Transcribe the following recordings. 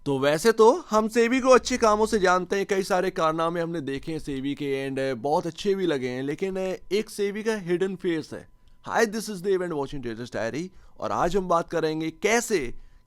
तो वैसे तो हम सेबी को अच्छे कामों से जानते हैं, कई सारे कारनामे हमने देखे हैं सेबी के एंड बहुत अच्छे भी लगे हैं, लेकिन एक सेबी का हिडन फेस है। Hi, this is Dev and watching Traders Diary. और आज हम बात करेंगे कैसे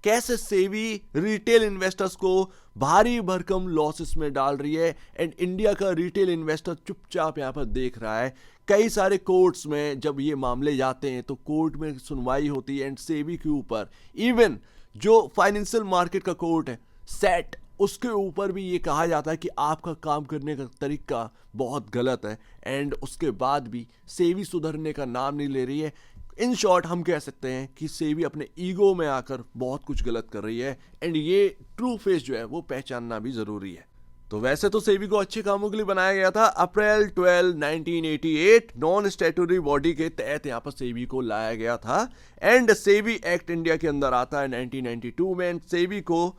कैसे सेबी रिटेल इन्वेस्टर्स को भारी भरकम लॉसेस में डाल रही है एंड इंडिया का रिटेल इन्वेस्टर चुपचाप यहाँ पर देख रहा है। कई सारे कोर्ट्स में जब ये मामले जाते हैं तो कोर्ट में सुनवाई होती है एंड सेबी के ऊपर, इवन जो फाइनेंशियल मार्केट का कोर्ट है सेट, उसके ऊपर भी ये कहा जाता है कि आपका काम करने का तरीका बहुत गलत है एंड उसके बाद भी सेबी सुधरने का नाम नहीं ले रही है। इन शॉर्ट हम कह सकते हैं कि सेबी अपने ईगो में आकर बहुत कुछ गलत कर रही है एंड ये ट्रू फेस जो है वो पहचानना भी जरूरी है। तो वैसे तो सेबी को अच्छे कामों के लिए बनाया गया था। अप्रैल 12 1988 नॉन स्टैट्यूटरी बॉडी के तहत यहाँ पर सेबी को लाया गया था एंड सेबी एक्ट इंडिया के अंदर आता है 1992 में। सेबी को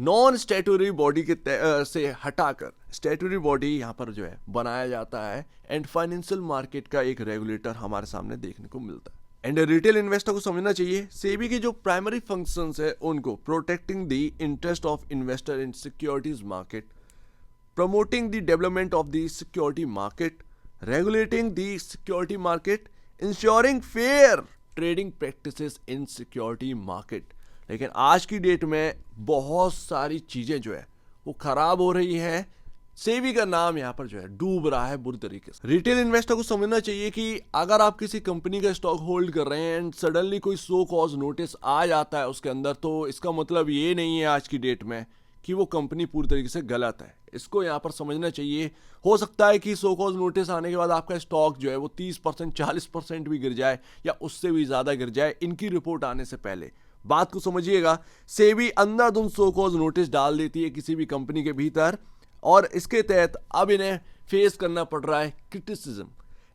नॉन स्टैट्यूटरी बॉडी के से हटाकर स्टैट्यूटरी बॉडी यहाँ पर जो है बनाया जाता है एंड फाइनेंशियल मार्केट का एक रेगुलेटर हमारे सामने देखने को मिलता है। एंड रिटेल इन्वेस्टर को समझना चाहिए सेबी के जो प्राइमरी फंक्शंस है उनको protecting the interest of investor in securities market, promoting the development of the security market, regulating the security market, ensuring fair trading practices in security market। लेकिन आज की डेट में बहुत सारी चीजें जो है वो खराब हो रही हैं। सेबी का नाम यहाँ पर जो है डूब रहा है बुरी तरीके से। रिटेल इन्वेस्टर को समझना चाहिए कि अगर आप किसी कंपनी का स्टॉक होल्ड कर रहे हैं एंड सडनली कोई सो कॉज नोटिस आ जाता है उसके अंदर, तो इसका मतलब ये नहीं है आज की डेट में कि वो कंपनी पूरी तरीके से गलत है। इसको यहाँ पर समझना चाहिए। हो सकता है कि सो कॉज नोटिस आने के बाद आपका स्टॉक जो है वो 30% 40% भी गिर जाए या उससे भी ज़्यादा गिर जाए इनकी रिपोर्ट आने से पहले। बात को समझिएगा, सेबी अंधाधुंध सो कॉज नोटिस डाल देती है किसी भी कंपनी के भीतर और इसके तहत अब इन्हें फेस करना पड़ रहा है क्रिटिसिज्म।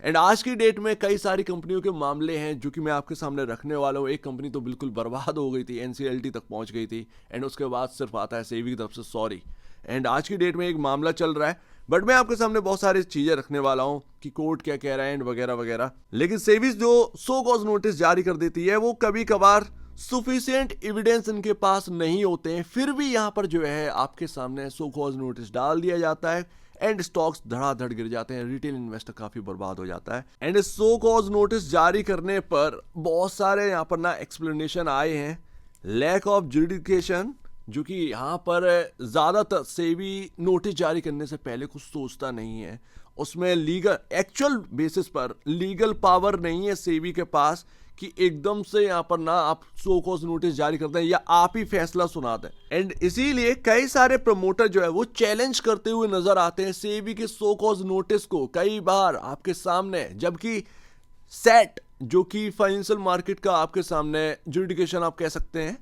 एंड आज की डेट में कई सारी कंपनियों के मामले हैं जो कि मैं आपके सामने रखने वाला हूँ। एक कंपनी तो बिल्कुल बर्बाद हो गई थी, एनसीएलटी तक पहुंच गई थी एंड उसके बाद सिर्फ आता है सेबी की तरफ से सॉरी। एंड आज की डेट में एक मामला चल रहा है, बट मैं आपके सामने बहुत सारी चीजें रखने वाला हूँ कि कोर्ट क्या कह रहा है एंड वगैरह वगैरह। लेकिन सेबी जो सो कॉज नोटिस जारी कर देती है वो कभी कभार सुफिशियंट एविडेंस इनके पास नहीं होते हैं, फिर भी यहाँ पर जो है आपके सामने सो कॉज नोटिस डाल दिया जाता है एंड स्टॉक्स धड़ाधड़ गिर जाते हैं, रिटेल इन्वेस्टर काफी बर्बाद हो जाता है। एंड सो कॉज नोटिस जारी करने पर बहुत सारे यहाँ पर ना एक्सप्लेनेशन आए हैं। लैक ऑफ जुडिकेशन, जो कि यहाँ पर ज्यादातर सेबी नोटिस जारी करने से पहले कुछ सोचता नहीं है, उसमें लीगल एक्चुअल बेसिस पर लीगल पावर नहीं है सेबी के पास कि एकदम से यहाँ पर ना आप सो कॉज नोटिस जारी करते हैं या आप ही फैसला सुना दें। एंड इसीलिए कई सारे प्रमोटर जो है वो चैलेंज करते हुए नजर आते हैं सेबी के सो कॉज नोटिस को कई बार आपके सामने, जबकि सेट जो कि फाइनेंशियल मार्केट का आपके सामने जुडिकेशन आप कह सकते हैं,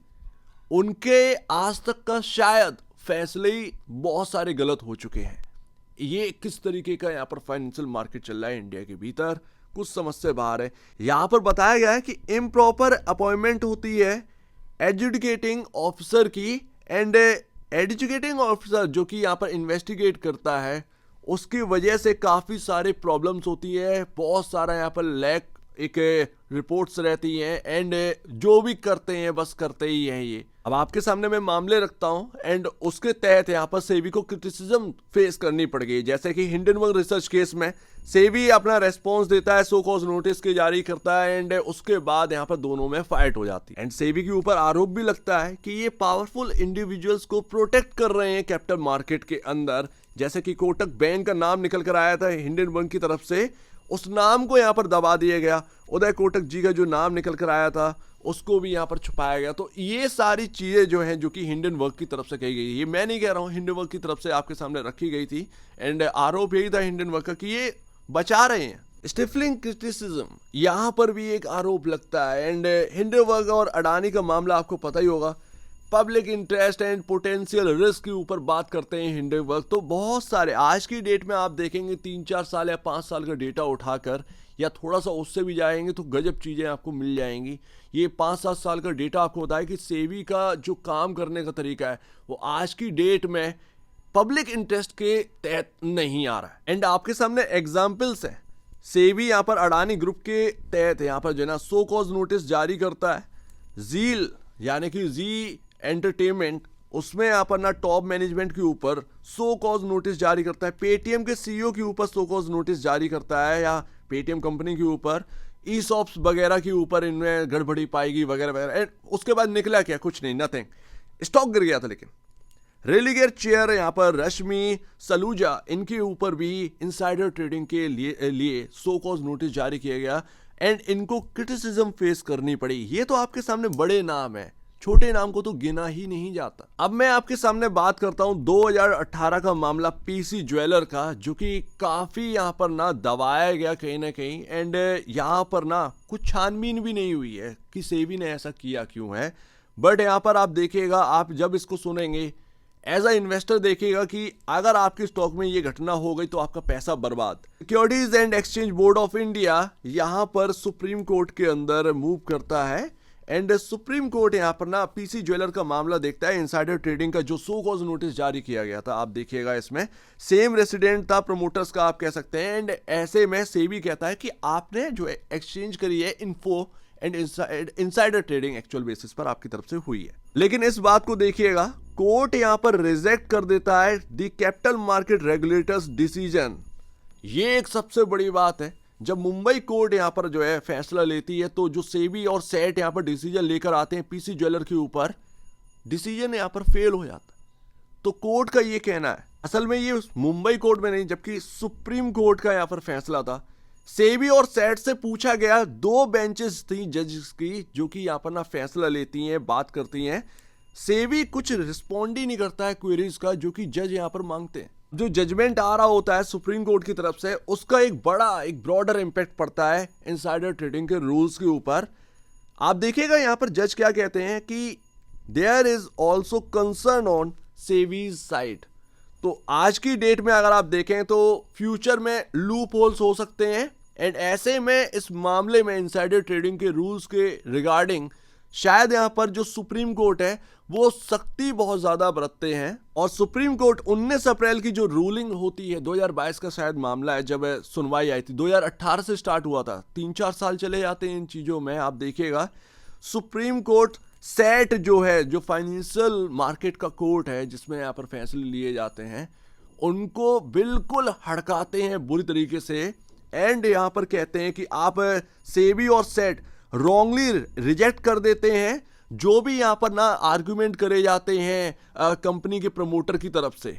उनके आज तक का शायद फैसले ही बहुत सारे गलत हो चुके हैं। ये किस तरीके का यहाँ पर फाइनेंशियल मार्केट चल रहा है इंडिया के भीतर, कुछ समझ से बाहर है। यहां पर बताया गया है कि इम्प्रॉपर अपॉइंटमेंट होती है एडजुडिकेटिंग ऑफिसर की एंड एडजुकेटिंग ऑफिसर जो कि यहां पर इन्वेस्टिगेट करता है उसकी वजह से काफी सारे प्रॉब्लम्स होती है, बहुत सारा यहां पर लैक एक रिपोर्ट्स रहती हैं एंड जो भी करते हैं बस करते ही हैं। ये अब आपके सामने मैं मामले रखता हूं एंड उसके तहत यहाँ पर सेबी को क्रिटिसिज्म फेस करनी पड़ गई। जैसे कि हिंडनबर्ग रिसर्च केस में सेबी अपना रेस्पॉन्स देता है, सो कॉज नोटिस के जारी करता है एंड उसके बाद यहाँ पर दोनों में फाइट हो जाती है एंड सेबी के ऊपर आरोप भी लगता है कि ये पावरफुल इंडिविजुअल्स को प्रोटेक्ट कर रहे हैं कैपिटल मार्केट के अंदर। जैसे कि कोटक बैंक का नाम निकल कर आया था हिंडनबर्ग की तरफ से, उस नाम को यहाँ पर दबा दिया गया। उदय कोटक जी का जो नाम निकल कर आया था उसको भी यहाँ पर छुपाया गया। तो ये सारी चीजें जो हैं जो कि हिंडनबर्ग की तरफ से कही गई, ये मैं नहीं कह रहा हूँ, हिंडनबर्ग की तरफ से आपके सामने रखी गई थी एंड आरोप यही था हिंडनबर्ग का कि ये बचा रहे हैं। स्टिफलिंग क्रिटिसिज्म यहाँ पर भी एक आरोप लगता है एंड हिंडनबर्ग और अडानी का मामला आपको पता ही होगा। Public interest and potential risk के ऊपर बात करते हैं हिंडनबर्ग। तो बहुत सारे आज की डेट में आप देखेंगे 3-4 साल या 5 साल का डेटा उठाकर या थोड़ा सा उससे भी जाएंगे तो गजब चीज़ें आपको मिल जाएंगी। ये 5-7 साल का डेटा आपको बताया कि सेबी का जो काम करने का तरीका है वो आज की डेट में पब्लिक इंटरेस्ट के तहत नहीं आ रहा है। एंड आपके सामने एग्जाम्पल्स हैं। सेबी यहाँ पर अडानी ग्रुप के तहत यहाँ पर जो है ना सो कॉज नोटिस जारी करता है। जील यानी कि जी एंटरटेनमेंट, उसमें यहाँ पर ना टॉप मैनेजमेंट के ऊपर सो कॉज नोटिस जारी करता है, पेटीएम के सीईओ के ऊपर सो कॉज नोटिस जारी करता है, या पेटीएम कंपनी के ऊपर ईसॉप्स वगैरह के ऊपर इनमें गड़बड़ी पाएगी वगैरह वगैरह। एंड उसके बाद निकला क्या, कुछ नहीं, नथिंग, स्टॉक गिर गया था। लेकिन रेलिगेयर चेयर यहाँ पर रश्मि सलूजा, इनके ऊपर भी इनसाइडर ट्रेडिंग के लिए सो कॉज नोटिस जारी किया गया एंड इनको क्रिटिसिज्म फेस करनी पड़ी। ये तो आपके सामने बड़े नाम है, छोटे नाम को तो गिना ही नहीं जाता। अब मैं आपके सामने बात करता हूं 2018 का मामला पीसी ज्वेलर का, जो कि काफी यहाँ पर ना दबाया गया कहीं ना कहीं। एंड यहाँ पर ना कुछ छानबीन भी नहीं हुई है कि सेबी ने ऐसा किया क्यों है। बट यहाँ पर आप देखिएगा, आप जब इसको सुनेंगे एज अ इन्वेस्टर देखिएगा कि अगर आपके स्टॉक में ये घटना हो गई तो आपका पैसा बर्बाद। Securities and exchange board of India यहाँ पर सुप्रीम कोर्ट के अंदर मूव करता है एंड सुप्रीम कोर्ट यहाँ पर ना पीसी ज्वेलर का मामला देखता है। इनसाइडर ट्रेडिंग का जो सो कॉज नोटिस जारी किया गया था, आप देखिएगा इसमें सेम रेसिडेंट था, प्रमोटर्स का आप कह सकते हैं। एंड ऐसे में सेबी कहता है कि आपने जो एक्सचेंज करी है info and insider trading actual basis पर आपकी तरफ से हुई है। लेकिन इस बात को देखिएगा, कोर्ट यहां पर रिजेक्ट कर देता है the capital market regulators decision. ये एक सबसे बड़ी बात है। जब मुंबई कोर्ट यहां पर जो है फैसला लेती है, तो जो सेबी और सेट यहां पर डिसीजन लेकर आते हैं पीसी ज्वेलर के ऊपर, डिसीजन यहां पर फेल हो जाता। तो कोर्ट का ये कहना है, असल में ये मुंबई कोर्ट में नहीं जबकि सुप्रीम कोर्ट का यहां पर फैसला था। सेबी और सेट से पूछा गया, 2 बेंचेस थी जजेस की जो कि यहां पर ना फैसला लेती हैं, बात करती हैं। सेबी कुछ रिस्पॉन्ड ही नहीं करता है क्वेरीज का जो कि जज यहां पर मांगते हैं। जो जजमेंट आ रहा होता है सुप्रीम कोर्ट की तरफ से, उसका एक ब्रॉडर इंपैक्ट पड़ता है इनसाइडर ट्रेडिंग के रूल्स के ऊपर। आप देखिएगा यहां पर जज क्या कहते हैं कि there is also concern on SEBI's side. तो आज की डेट में अगर आप देखें तो फ्यूचर में लूप होल्स हो सकते हैं एंड ऐसे में इस मामले में इनसाइडर ट्रेडिंग के रूल्स के रिगार्डिंग शायद यहां पर जो सुप्रीम कोर्ट है वो सख्ती बहुत ज्यादा बरतते हैं। और सुप्रीम कोर्ट 19 अप्रैल की जो रूलिंग होती है, 2022 का शायद मामला है जब सुनवाई आई थी, 2018 से स्टार्ट हुआ था, 3-4 साल चले जाते हैं इन चीजों में। आप देखिएगा सुप्रीम कोर्ट सेट जो है, जो फाइनेंशियल मार्केट का कोर्ट है जिसमें यहाँ पर फैसले लिए जाते हैं, उनको बिल्कुल हड़काते हैं बुरी तरीके से। एंड यहाँ पर कहते हैं कि आप सेबी और सेट रॉन्गली रिजेक्ट कर देते हैं जो भी यहाँ पर ना आर्गुमेंट करे जाते हैं कंपनी के प्रमोटर की तरफ से।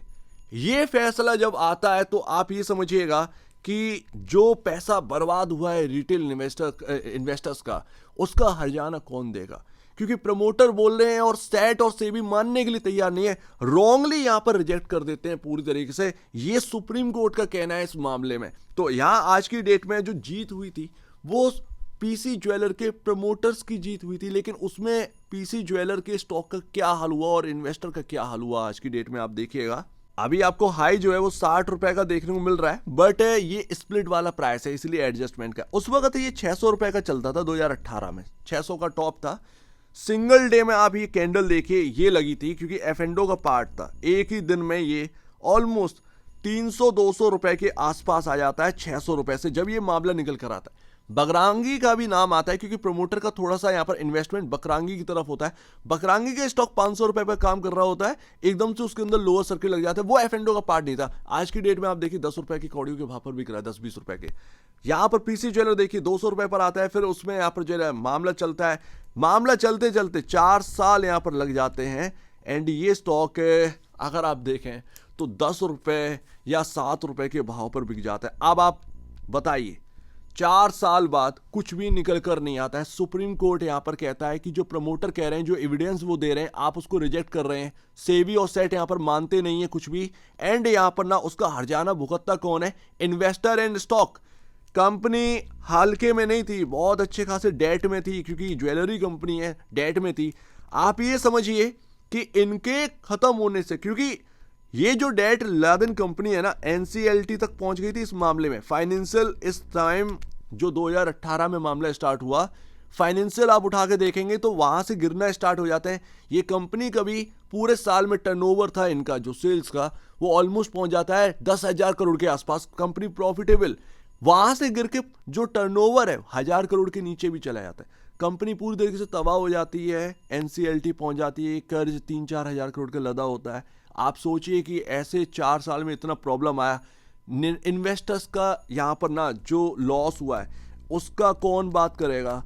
ये फैसला जब आता है तो आप ये समझिएगा कि जो पैसा बर्बाद हुआ है रिटेल इन्वेस्टर्स का, उसका हर्जाना कौन देगा, क्योंकि प्रमोटर बोल रहे हैं और सेट और सेबी मानने के लिए तैयार नहीं है, रॉन्गली यहां पर रिजेक्ट कर देते हैं पूरी तरीके से। ये सुप्रीम कोर्ट का कहना है इस मामले में। तो यहां आज की डेट में जो जीत हुई थी वो पीसी ज्वेलर के प्रमोटर्स की जीत हुई थी, लेकिन उसमें पीसी ज्वेलर के स्टॉक का क्या हाल हुआ और इन्वेस्टर का क्या हाल हुआ आज की डेट में आप देखिएगा। अभी आपको हाई जो है वो 60 रुपए का देखने को मिल रहा है, बट ये स्प्लिट वाला प्राइस है इसलिए एडजस्टमेंट का। उस वक्त ये 600 रुपए का चलता था, 2018 में 600 का टॉप था। सिंगल डे में आप ये कैंडल देखिए, ये लगी थी क्योंकि एफएंडो का पार्ट था। एक ही दिन में ये ऑलमोस्ट 300-200 रुपए के आसपास आ जाता है 600 रुपए से, जब ये मामला निकल कर आता है। बकरांगी का भी नाम आता है क्योंकि प्रमोटर का थोड़ा सा यहाँ पर इन्वेस्टमेंट बकरांगी की तरफ होता है। बकरांगी का स्टॉक 500 रुपए पर काम कर रहा होता है, एकदम से उसके अंदर लोअर सर्किट लग जाता है, वो एफएंडो का पार्ट नहीं था। आज की डेट में आप देखिए 10 रुपए की कौड़ियों के भाव पर बिक रहा है, 10-20 रुपए के। यहाँ पर पीसी ज्वेलर देखिए 200 रुपए पर आता है, फिर उसमें यहाँ पर जो है मामला चलता है। मामला चलते चलते 4 साल यहाँ पर लग जाते हैं एंड ये स्टॉक अगर आप देखें तो 10 रुपए या 7 रुपए के भाव पर बिक जाता है। अब आप बताइए, 4 साल बाद कुछ भी निकल कर नहीं आता है। सुप्रीम कोर्ट यहां पर कहता है कि जो प्रमोटर कह रहे हैं, जो एविडेंस वो दे रहे हैं, आप उसको रिजेक्ट कर रहे हैं। सेबी और सेट यहां पर मानते नहीं है कुछ भी। एंड यहां पर ना उसका हर्जाना भुगतता कौन है? Investor and stock. कंपनी हल्के में नहीं थी, बहुत अच्छे खासे डेट में थी, क्योंकि ज्वेलरी कंपनी है, डेट में थी। आप ये समझिए कि इनके खत्म होने से, क्योंकि ये जो डेट लादेन कंपनी है ना, एनसीएलटी तक पहुंच गई थी इस मामले में। फाइनेंशियल इस टाइम जो 2018 में मामला स्टार्ट हुआ, फाइनेंशियल आप उठा के देखेंगे तो वहां से गिरना स्टार्ट हो जाते हैं। ये कंपनी कभी पूरे साल में टर्नओवर था इनका जो सेल्स का, वो ऑलमोस्ट पहुंच जाता है 10,000 करोड़ के आसपास। कंपनी प्रॉफिटेबल, वहां से गिर के जो टर्नओवर है 1000 करोड़ के नीचे भी चला जाता है। कंपनी पूरी तरीके से तबाह हो जाती है, एनसीएलटी पहुंच जाती है, कर्ज 3-4 हज़ार करोड़ का लदा होता है। आप सोचिए कि ऐसे 4 साल में इतना प्रॉब्लम आया, इन्वेस्टर्स का यहाँ पर ना जो लॉस हुआ है उसका कौन बात करेगा,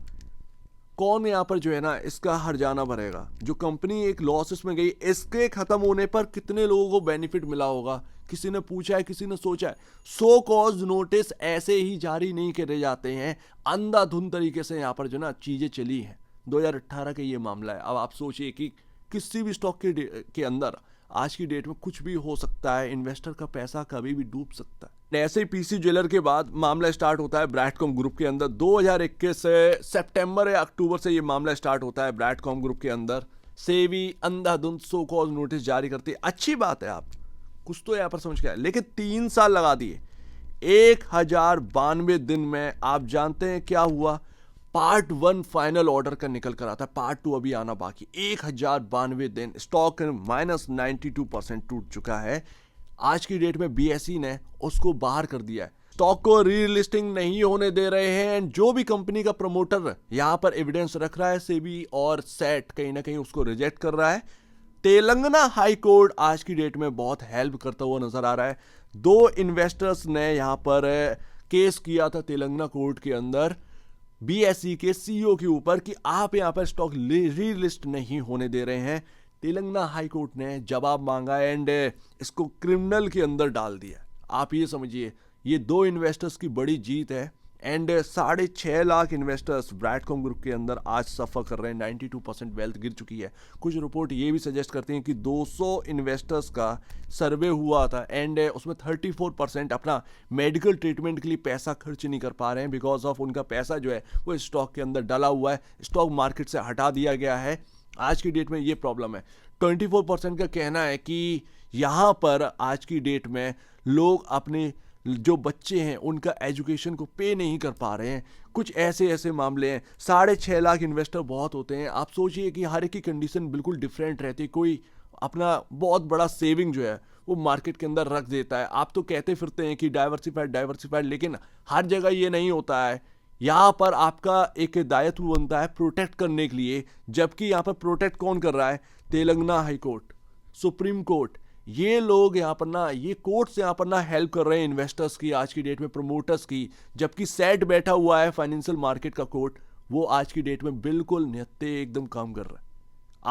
कौन यहाँ पर जो है ना इसका हर्जाना भरेगा। जो कंपनी एक लॉसेस में गई, इसके खत्म होने पर कितने लोगों को बेनिफिट मिला होगा, किसी ने पूछा है, किसी ने सोचा है। सो कॉज नोटिस ऐसे ही जारी नहीं करे जाते हैं, अंधाधुंध तरीके से यहाँ पर जो ना चीजें चली हैं। 2018 का ये मामला है। अब आप सोचिए कि किसी भी स्टॉक के अंदर आज की डेट में कुछ भी हो सकता है, इन्वेस्टर का पैसा कभी भी डूब सकता है। ऐसे ही पीसी ज्वेलर के बाद मामला स्टार्ट होता है ब्रैडकॉम ग्रुप के अंदर। 2021 से सितंबर या अक्टूबर से ये मामला स्टार्ट होता है ब्रैडकॉम ग्रुप के अंदर। सेबी अंधाधुंध सो कॉज नोटिस जारी करती है। अच्छी बात है, आप कुछ तो यहाँ पर समझ के आए, लेकिन 3 साल लगा दिए। 1092 दिन में आप जानते हैं क्या हुआ? पार्ट 1 फाइनल ऑर्डर का निकल कर आता है, पार्ट 2 अभी आना बाकी। 1092 दिन, स्टॉक -92% टूट चुका है। आज की डेट में बीएसई ने उसको बाहर कर दिया है, स्टॉक को रीलिस्टिंग नहीं होने दे रहे हैं। एंड जो भी कंपनी का प्रमोटर यहां पर एविडेंस रख रहा है, सेबी और सेट कहीं ना कहीं उसको रिजेक्ट कर रहा है। तेलंगाना हाई कोर्ट आज की डेट में बहुत हेल्प करता हुआ नजर आ रहा है। 2 इन्वेस्टर्स ने यहां पर केस किया था तेलंगाना कोर्ट के अंदर बीएसई के सीईओ के ऊपर कि आप यहां पर स्टॉक रीलिस्ट नहीं होने दे रहे हैं। तेलंगाना हाई कोर्ट ने जवाब मांगा एंड इसको क्रिमिनल के अंदर डाल दिया। आप ये समझिए, ये 2 इन्वेस्टर्स की बड़ी जीत है। एंड 6.5 लाख इन्वेस्टर्स ब्रैडकॉम ग्रुप के अंदर आज सफर कर रहे हैं। 92% वेल्थ गिर चुकी है। कुछ रिपोर्ट ये भी सजेस्ट करती हैं कि 200 इन्वेस्टर्स का सर्वे हुआ था एंड उसमें 34% अपना मेडिकल ट्रीटमेंट के लिए पैसा खर्च नहीं कर पा रहे हैं, बिकॉज ऑफ उनका पैसा जो है वो स्टॉक के अंदर डला हुआ है, स्टॉक मार्केट से हटा दिया गया है। आज की डेट में ये प्रॉब्लम है। 24% का कहना है कि यहाँ पर आज की डेट में लोग अपने जो बच्चे हैं उनका एजुकेशन को पे नहीं कर पा रहे हैं। कुछ ऐसे मामले हैं। 6.5 लाख इन्वेस्टर बहुत होते हैं। आप सोचिए कि हर एक की कंडीशन बिल्कुल डिफरेंट रहती है। कोई अपना बहुत बड़ा सेविंग जो है वो मार्केट के अंदर रख देता है। आप तो कहते फिरते हैं कि डाइवर्सिफाइड, लेकिन हर जगह ये नहीं होता है। यहाँ पर आपका एक दायित्व बनता है प्रोटेक्ट करने के लिए, जबकि यहाँ पर प्रोटेक्ट कौन कर रहा है? Telangana high court, supreme court. ये लोग यहाँ पर ना, ये कोर्ट्स यहाँ पर ना हेल्प कर रहे हैं इन्वेस्टर्स की आज की डेट में, प्रमोटर्स की। जबकि सेट बैठा हुआ है फाइनेंशियल मार्केट का कोर्ट, वो आज की डेट में बिल्कुल निहत्ते एकदम काम कर रहा है।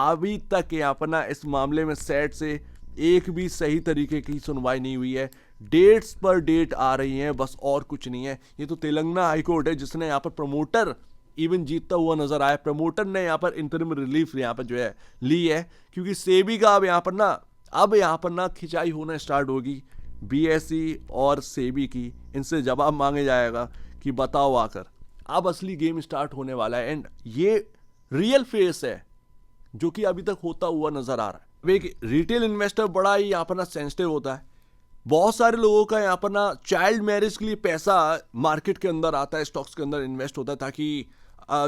अभी तक यहाँ पर ना इस मामले में सेट से एक भी सही तरीके की सुनवाई नहीं हुई है। डेट्स पर डेट आ रही हैं, बस और कुछ नहीं है। ये तो तेलंगाना हाई कोर्ट है जिसने यहाँ पर प्रमोटर इवन जीतता हुआ नजर आया। प्रमोटर ने यहाँ पर इंटरिम रिलीफ यहाँ पर जो है ली है, क्योंकि सेबी का अब यहाँ पर ना खिंचाई होना स्टार्ट होगी बीएसई और सेबी की। इनसे जवाब मांगे जाएगा कि बताओ आकर। अब असली गेम स्टार्ट होने वाला है एंड ये रियल फेस है जो कि अभी तक होता हुआ नजर आ रहा है। एक रिटेल इन्वेस्टर बड़ा ही यहाँ पर ना सेंसिटिव होता है। बहुत सारे लोगों का यहाँ पर ना चाइल्ड मैरिज के लिए पैसा मार्केट के अंदर आता है, स्टॉक्स के अंदर इन्वेस्ट होता है, ताकि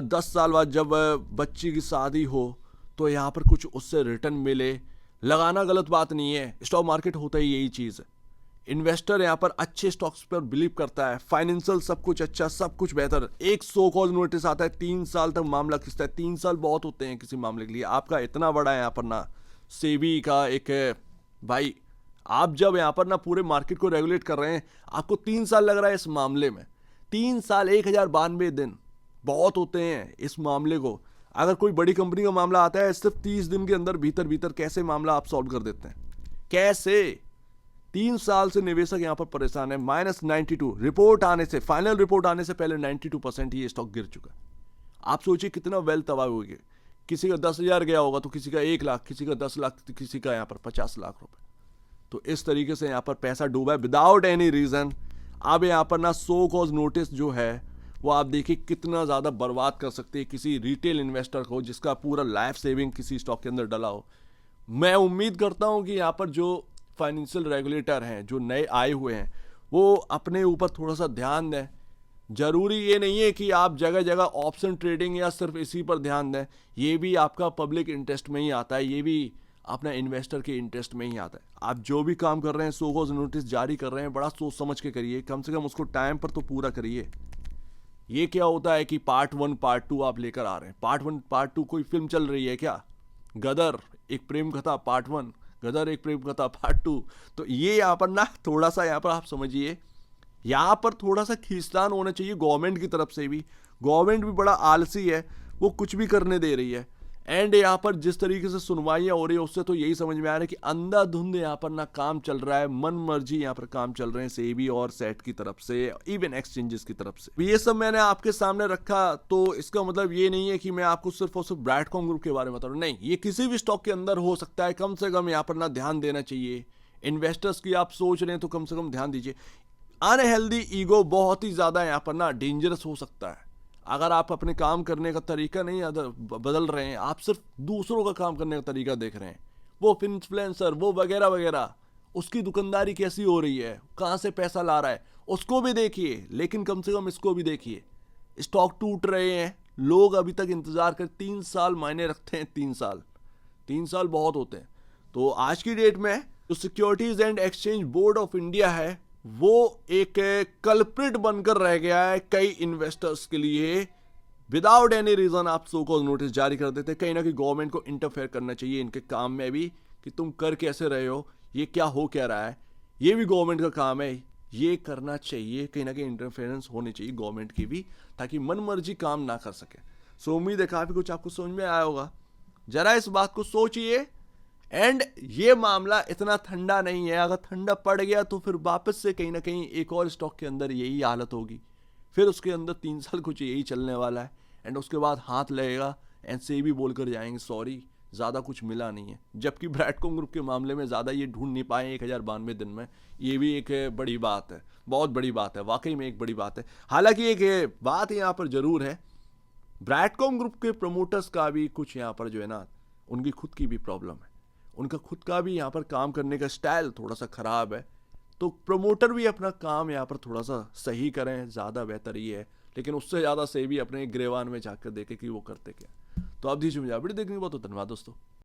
10 साल बाद जब बच्ची की शादी हो तो यहाँ पर कुछ उससे रिटर्न मिले। लगाना गलत बात नहीं है, स्टॉक मार्केट होता ही यही चीज़ है। इन्वेस्टर यहाँ पर अच्छे स्टॉक्स पर बिलीव करता है, फाइनेंशियल सब कुछ अच्छा, सब कुछ बेहतर। एक सो कॉल नोटिस आता है, 3 साल तक मामला खिंचता है। 3 साल बहुत होते हैं किसी मामले के लिए। आपका इतना बड़ा यहाँ पर ना सेबी का एक भाई, आप जब यहाँ पर ना पूरे मार्केट को रेगुलेट कर रहे हैं, आपको 3 साल लग रहा है इस मामले में। 3 साल 1092 दिन बहुत होते हैं इस मामले को। अगर कोई बड़ी कंपनी का मामला आता है, सिर्फ 30 दिन के अंदर भीतर कैसे मामला आप सॉल्व कर देते हैं? कैसे? 3 साल से निवेशक यहां पर परेशान है। -92 रिपोर्ट आने से, फाइनल रिपोर्ट आने से पहले 92% ही स्टॉक गिर चुका है। आप सोचिए कितना वेल्थ तबाह होगी। किसी का 10,000 गया होगा तो किसी का 1 लाख, किसी का 10 लाख, किसी का यहाँ पर 50 लाख रुपए। तो इस तरीके से यहाँ पर पैसा डूबा है विदाउट एनी रीजन। अब यहाँ पर ना सो कॉज नोटिस जो है वो आप देखिए कितना ज़्यादा बर्बाद कर सकती है किसी रिटेल इन्वेस्टर को जिसका पूरा लाइफ सेविंग किसी स्टॉक के अंदर डला हो। मैं उम्मीद करता हूँ कि यहाँ पर जो फाइनेंशियल रेगुलेटर हैं, जो नए आए हुए हैं, वो अपने ऊपर थोड़ा सा ध्यान दें। जरूरी ये नहीं है कि आप जगह जगह ऑप्शन ट्रेडिंग या सिर्फ इसी पर ध्यान दें। ये भी आपका पब्लिक इंटरेस्ट में ही आता है, ये भी अपना इन्वेस्टर के इंटरेस्ट में ही आता है। आप जो भी काम कर रहे हैं, सो कॉज नोटिस जारी कर रहे हैं, बड़ा सोच समझ के करिए। कम से कम उसको टाइम पर तो पूरा करिए। ये क्या होता है कि पार्ट 1 पार्ट 2 आप लेकर आ रहे हैं। पार्ट 1 पार्ट 2 कोई फिल्म चल रही है क्या? गदर एक प्रेम कथा पार्ट 1, गदर एक प्रेम कथा पार्ट 2। तो ये यहाँ पर ना थोड़ा सा यहाँ पर आप समझिए, यहाँ पर थोड़ा सा खींचतान होना चाहिए गवर्नमेंट की तरफ से भी। गवर्नमेंट भी बड़ा आलसी है, वो कुछ भी करने दे रही है। एंड यहाँ पर जिस तरीके से सुनवाइयाँ हो रही है उससे तो यही समझ में आ रहा है कि अंधाधुंध यहाँ पर ना काम चल रहा है, मन मर्जी यहाँ पर काम चल रहे हैं सेबी और सेट की तरफ से, इवन एक्सचेंजेस की तरफ से। ये सब मैंने आपके सामने रखा तो इसका मतलब ये नहीं है कि मैं आपको सिर्फ और सिर्फ ब्रैडकॉम ग्रुप के बारे में बता रहा हूँ, नहीं, ये किसी भी स्टॉक के अंदर हो सकता है। कम से कम यहाँ पर ना ध्यान देना चाहिए। इन्वेस्टर्स की आप सोच रहे हैं तो कम से कम ध्यान दीजिए। अनहेल्दी ईगो बहुत ही ज़्यादा यहाँ पर ना डेंजरस हो सकता है। अगर आप अपने काम करने का तरीका नहीं बदल रहे हैं, आप सिर्फ दूसरों का काम करने का तरीका देख रहे हैं, वो इन्फ्लुएंसर वो वगैरह वगैरह, उसकी दुकानदारी कैसी हो रही है, कहाँ से पैसा ला रहा है, उसको भी देखिए, लेकिन कम से कम इसको भी देखिए। स्टॉक टूट रहे हैं, लोग अभी तक इंतज़ार कर 3 साल मायने रखते हैं। 3 साल बहुत होते हैं। तो आज की डेट में जो securities and exchange board of India है वो एक कल्प्रिट बनकर रह गया है कई इन्वेस्टर्स के लिए। विदाउट एनी रीजन आप सो कॉल नोटिस जारी कर देते हैं। कहीं ना कहीं गवर्नमेंट को इंटरफेयर करना चाहिए इनके काम में भी, कि तुम कर कैसे रहे हो, ये क्या हो क्या रहा है, ये भी गवर्नमेंट का काम है, ये करना चाहिए। कहीं ना कहीं इंटरफेरेंस होनी चाहिए गवर्नमेंट की भी, ताकि मन मर्जी काम ना कर सके। सो उम्मीद है काफ़ी कुछ आपको समझ में आया होगा। जरा इस बात को सोचिए। एंड ये मामला इतना ठंडा नहीं है, अगर ठंडा पड़ गया तो फिर वापस से कहीं ना कहीं एक और स्टॉक के अंदर यही हालत होगी, फिर उसके अंदर 3 साल कुछ यही चलने वाला है। एंड उसके बाद हाथ लगेगा एंड से भी बोलकर जाएंगे सॉरी ज़्यादा कुछ मिला नहीं है। जबकि ब्रैडकॉम ग्रुप के मामले में ज़्यादा ये ढूंढ नहीं पाए 1092 दिन में। ये भी एक बड़ी बात है, बहुत बड़ी बात है, वाकई में एक बड़ी बात है। हालांकि एक बात यहाँ पर ज़रूर है, ब्रैडकॉम ग्रुप के प्रमोटर्स का भी कुछ यहाँ पर जो है ना, उनकी खुद की भी प्रॉब्लम है। उनका खुद का भी यहाँ पर काम करने का स्टाइल थोड़ा सा ख़राब है। तो प्रमोटर भी अपना काम यहाँ पर थोड़ा सा सही करें, ज़्यादा बेहतर ही है। लेकिन उससे ज़्यादा से भी अपने ग्रेवान में जाकर देखे कि वो करते क्या। तो आप दीजिए मुझे अपडेट देखने के बाद, तो धन्यवाद दोस्तों।